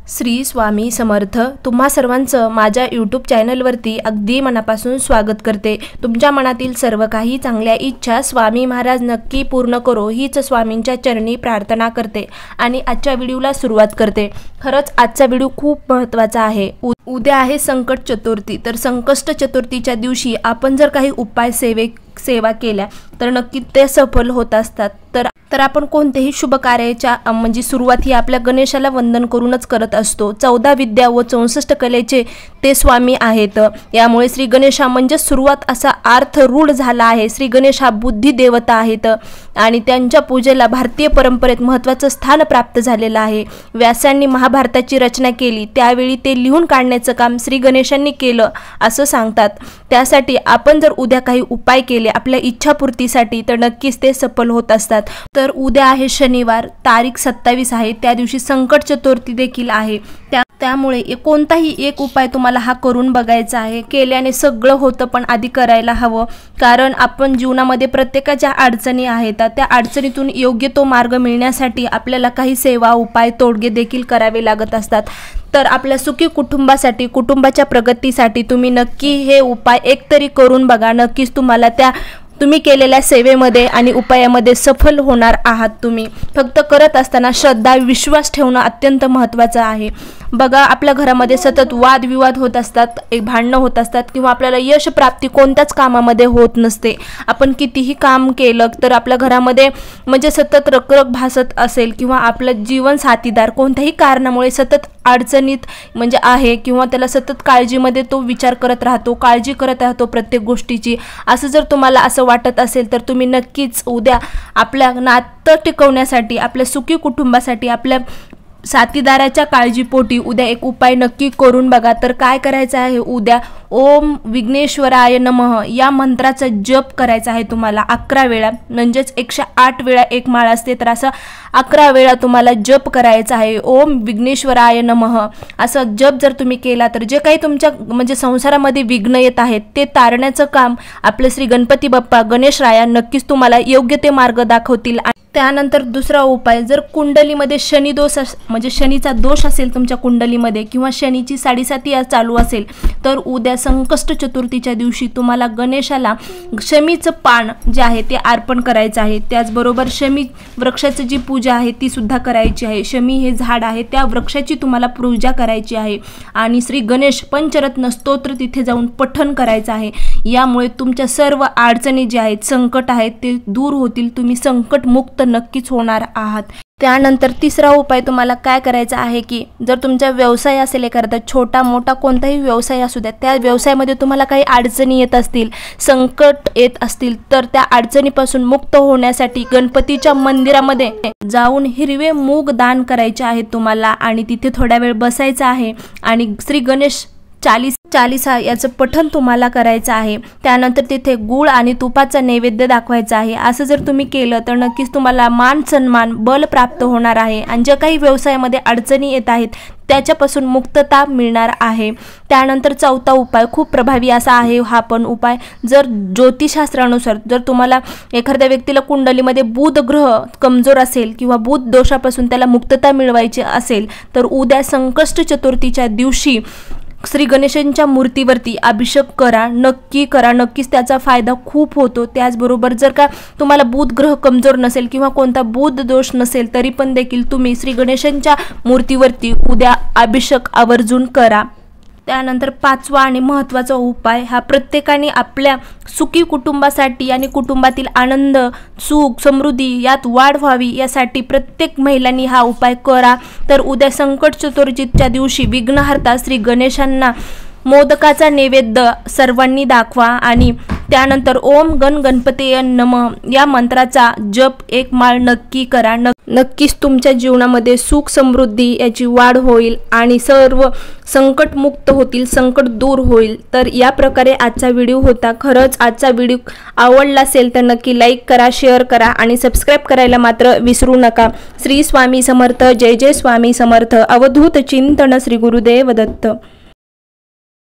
श्री स्वामी समर्थ। तुम्हा सर्वांचं माझ्या यूट्यूब चॅनलवरती अगदी मनापासून स्वागत करते। तुमच्या मनातील सर्व काही चांगल्या इच्छा स्वामी महाराज नक्की पूर्ण करो हीच स्वामींच्या चरणी प्रार्थना करते आणि आजच्या व्हिडिओला सुरुवात करते। खरंच आजचा व्हिडिओ खूप महत्त्वाचा आहे। उद्या आहे संकट चतुर्थी। तर संकष्ट चतुर्थीच्या दिवशी आपण जर काही उपाय सेवा केल्या तर नक्की ते सफल होत असतात। तर आपण कोणतेही शुभ कार्याच्या म्हणजे सुरुवात ही आपल्या गणेशाला वंदन करूनच करत असतो। 14 विद्या व 64 कलेचे ते स्वामी आहेत। यामुळे श्री गणेशा म्हणजे सुरुवात असा अर्थ रूढ झाला आहे। श्री गणेश हा बुद्धी देवता आहेत आणि त्यांच्या पूजेला भारतीय परंपरेत महत्त्वाचं स्थान प्राप्त झालेलं आहे। व्यासांनी महाभारताची रचना केली त्यावेळी ते लिहून काढण्याचं काम श्री गणेशांनी केलं असं सांगतात। त्यासाठी आपण जर उद्या काही उपाय केले आपल्या इच्छापूर्तीसाठी तर नक्कीच ते सफल होत असतात। तर उद्या आहे शनिवार, तारीख 27 आहे। त्या दिवशी संकट चतुर्थी देखील आहे। त्यामुळे कोणताही एक उपाय तुम्हाला हा करून बघायचा आहे। केल्याने सगळं होतं पण आधी करायला हवं, कारण आपण जीवनामध्ये प्रत्येकाच्या अडचणी आहेत। त्या अडचणीतून योग्य तो मार्ग मिळण्यासाठी आपल्याला काही सेवा उपाय तोडगे देखील करावे लागत असतात। तर आपल्या सुखी कुटुंबासाठी कुटुंबाच्या प्रगतीसाठी तुम्ही नक्की हे उपाय एकतरी करून बघा। नक्कीच तुम्ही केलेल्या सेवेमध्ये आणि उपायामध्ये सफल होणार आहात। तुम्ही फक्त करत असताना श्रद्धा विश्वास ठेवणं अत्यंत महत्त्वाचं आहे। बघा आपल्या घरामध्ये सतत वादविवाद होत असतात, भांडणं होत असतात किंवा आपल्याला यश प्राप्ती कोणत्याच कामामध्ये होत नसते। आपण कितीही काम केलं तर आपल्या घरामध्ये म्हणजे सतत रखरख भासत असेल किंवा आपला जीवन साथीदार कोणत्याही कारणामुळे सतत अडचणीत म्हणजे आहे किंवा त्याला सतत काळजीमध्ये तो विचार करत राहतो, काळजी करत राहतो प्रत्येक गोष्टीची। असं जर तुम्हाला असं वाटत असेल तर तुम्ही नक्कीच उद्या आपल्या नातं टिकवण्यासाठी आपल्या सुखी कुटुंबासाठी आपल्या साथीदाराच्या काळजीपोटी उद्या एक उपाय नक्की करून बघा। तर काय करायचं आहे, उद्या ओम विघ्नेश्वराय नमः या मंत्राचा जप करायचा आहे तुम्हाला 11 वेळा, म्हणजेच 108 वेळा एक माळ असते तर असं 11 वेळा तुम्हाला जप करायचा आहे। ओम विघ्नेश्वराय नमः असं जप जर तुम्ही केला तर जे काही तुमच्या म्हणजे संसारामध्ये विघ्न येत आहेत ते तारण्याचं काम आपले श्री गणपती बाप्पा गणेशराया नक्कीच तुम्हाला योग्य ते मार्ग दाखवतील। त्यानंतर दुसरा उपाय, जर कुंडलीमध्ये शनी दोष म्हणजे शनीचा दोष असेल तुमच्या कुंडलीमध्ये किंवा शनीची 7.5 चालू असेल तर उद्या संकष्ट चतुर्थीच्या दिवशी तुम्हाला गणेशाला शमीचं पान जे आहे ते अर्पण करायचं आहे। त्याचबरोबर शमी वृक्षाची जी पूजा आहे ती सुद्धा करायची आहे। शमी हे झाड आहे त्या वृक्षाची तुम्हाला पूजा करायची आहे आणि श्री गणेश पंचरत्न स्तोत्र तिथे जाऊन पठण करायचं आहे। यामुळे तुमच्या सर्व अडचणी जे आहेत संकट आहेत ते दूर होतील, तुम्ही संकट मुक्त नक्कीच होणार आहात। त्यानंतर तिसरा उपाय तुम्हाला काय करायचा आहे की जर तुमचा व्यवसाय असेल एखादा छोटा मोठा कोणताही व्यवसाय असू द्या, त्या व्यवसायामध्ये तुम्हाला काही अडचणी येत असतील, संकट येत असतील तर त्या अडचणीपासून मुक्त होण्यासाठी गणपतीच्या मंदिरामध्ये जाऊन हिरवे मूग दान करायचे आहे तुम्हाला आणि तिथे थोडा वेळ बसायचं आहे आणि श्री गणेश चालीसा याचं पठण तुम्हाला करायचं आहे। त्यानंतर तिथे गूळ आणि तुपाचा नैवेद्य दाखवायचा आहे। असं जर तुम्ही केलं तर नक्कीच तुम्हाला मान सन्मान बल प्राप्त होणार आहे आणि जे काही व्यवसायामध्ये अडचणी येत आहेत त्याच्यापासून मुक्तता मिळणार आहे। त्यानंतर चौथा उपाय खूप प्रभावी असा आहे हा पण उपाय, जर ज्योतिषशास्त्रानुसार जर तुम्हाला एखाद्या व्यक्तीला कुंडलीमध्ये बुध ग्रह कमजोर असेल किंवा बुध दोषापासून त्याला मुक्तता मिळवायची असेल तर उद्या संकष्ट चतुर्थीच्या दिवशी श्री गणेशांच्या मूर्तीवरती अभिषेक करा, नक्की करा, नक्कीच त्याचा फायदा खूप होतो। त्याचबरोबर जर का तुम्हाला बुध ग्रह कमजोर नसेल किंवा कोणता बुध दोष नसेल तरी पण देखील तुम्ही श्री गणेशांच्या मूर्तीवरती उद्या अभिषेक आवर्जून करा। त्यानंतर पाचवा आणि महत्त्वाचा उपाय हा प्रत्येकाने आपल्या सुखी कुटुंबासाठी आणि कुटुंबातील आनंद सुख समृद्धी यात वाढ व्हावी यासाठी प्रत्येक महिलांनी हा उपाय करा। तर उद्या संकट चतुर्थीच्या दिवशी विघ्नहर्ता श्री गणेशांना मोदकाचा नैवेद्य सर्वांनी दाखवा आणि त्यानंतर ओम गणपतये नमः या मंत्राचा जप एक माळ नक्की करा। नक्कीच तुमच्या जीवनामध्ये सुख समृद्धी याची वाढ होईल आणि सर्व संकट मुक्त होतील, संकट दूर होईल। तर या प्रकारे आजचा व्हिडिओ होता। खरंच आजचा व्हिडिओ आवडला असेल तर नक्की लाईक करा, शेअर करा आणि सबस्क्राईब करायला मात्र विसरू नका। श्री स्वामी समर्थ, जय जय स्वामी समर्थ। अवधूत चिंतन श्री गुरुदेव दत्त।